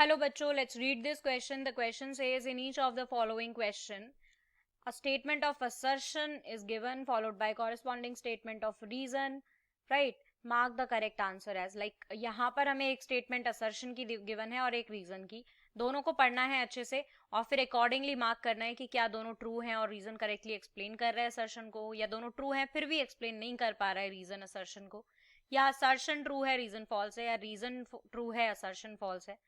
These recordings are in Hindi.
Hello बच्चों, let's read this question. The question says in each of the following question, a statement of assertion is given followed by corresponding statement of reason, right? Mark the correct answer as like यहाँ पर हमें एक statement assertion की given है और एक reason की, दोनों को पढ़ना है अच्छे से और फिर accordingly mark करना है कि क्या दोनों true हैं और reason correctly explain कर रहा है assertion को, या दोनों true हैं फिर भी explain नहीं कर पा रहा है reason assertion को, या assertion true है reason false है, या reason true है assertion false है.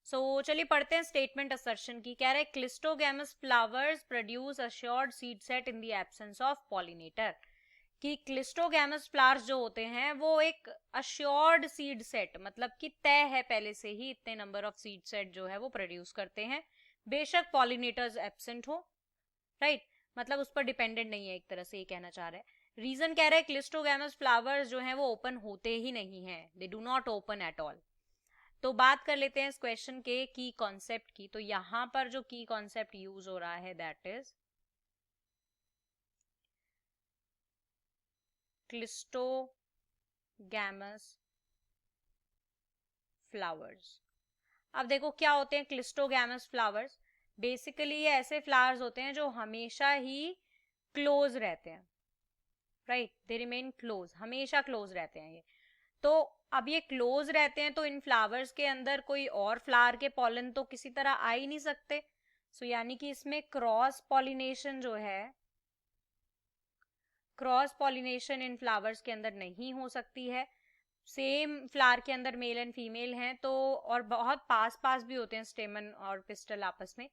चलिए पढ़ते हैं स्टेटमेंट असर्शन की. कह रहे हैं cleistogamous flowers produce assured seed set in the absence of pollinator. कि क्लिस्टोगैमस फ्लावर्स जो होते हैं वो एक अश्योर्ड सीड सेट, मतलब कि तय है पहले से ही इतने नंबर ऑफ सीड सेट जो है वो प्रोड्यूस करते हैं, बेशक पॉलिनेटर्स एब्सेंट हो, राइट? मतलब उस पर डिपेंडेंट नहीं है, एक तरह से ये कहना चाह रहे हैं. रीजन कह रहे हैं क्लिस्टोगैमस फ्लावर्स जो हैं वो ओपन होते ही नहीं है, they do not open at all. तो बात कर लेते हैं इस क्वेश्चन के की कॉन्सेप्ट की. तो यहां पर जो की कॉन्सेप्ट यूज हो रहा है दैट इज क्लिस्टोगैमस फ्लावर्स. अब देखो क्या होते हैं क्लिस्टोगैमस फ्लावर्स. बेसिकली ये ऐसे फ्लावर्स होते हैं जो हमेशा ही क्लोज रहते हैं, राइट? दे रिमेन क्लोज, हमेशा क्लोज रहते हैं ये. तो अब ये क्लोज रहते हैं तो इन फ्लावर्स के अंदर कोई और फ्लावर के पॉलन तो किसी तरह आ ही नहीं सकते. यानी कि इसमें क्रॉस पॉलिनेशन जो है, क्रॉस पॉलिनेशन इन फ्लावर्स के अंदर नहीं हो सकती है. सेम फ्लावर के अंदर मेल एंड फीमेल हैं तो, और बहुत पास पास भी होते हैं स्टेमन और पिस्टल आपस में,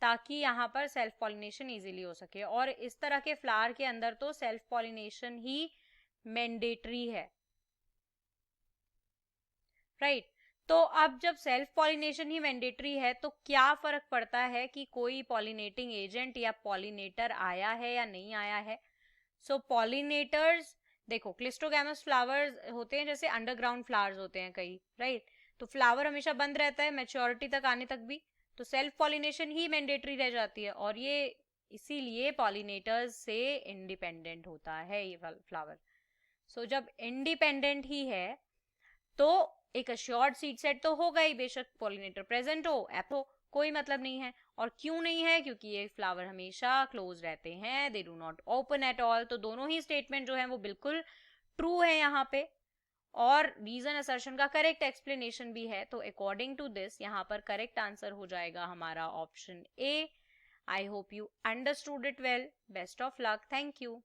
ताकि यहाँ पर सेल्फ पॉलिनेशन इजीली हो सके. और इस तरह के फ्लावर के अंदर तो सेल्फ पॉलिनेशन ही मैंडेटरी है, राइट? तो अब जब सेल्फ पॉलिनेशन ही मैंडेटरी है तो क्या फर्क पड़ता है कि कोई पॉलिनेटिंग एजेंट या पॉलिनेटर आया है या नहीं आया है. पॉलिनेटर्स देखो, क्लिस्टोगैमस फ्लावर्स होते हैं जैसे अंडरग्राउंड फ्लावर्स होते हैं कई, राइट? तो फ्लावर हमेशा बंद रहता है मैच्योरिटी तक आने तक भी, तो सेल्फ पॉलिनेशन ही मैंडेटरी रह जाती है, और ये इसीलिए पॉलिनेटर्स से इंडिपेंडेंट होता है ये फ्लावर. जब इंडिपेंडेंट ही है तो एक अश्योर्ड सीड सेट तो होगा ही, बेशक पॉलिनेटर प्रेजेंट हो एप हो, कोई मतलब नहीं है. और क्यों नहीं है? क्योंकि ये फ्लावर हमेशा क्लोज रहते हैं, they do not open at all. तो दोनों ही स्टेटमेंट जो है वो बिल्कुल ट्रू है यहाँ पे, और रीजन असर्शन का करेक्ट एक्सप्लेनेशन भी है. तो अकॉर्डिंग टू दिस यहाँ पर करेक्ट आंसर हो जाएगा हमारा option A. I hope you understood it well. Best of luck. Thank you.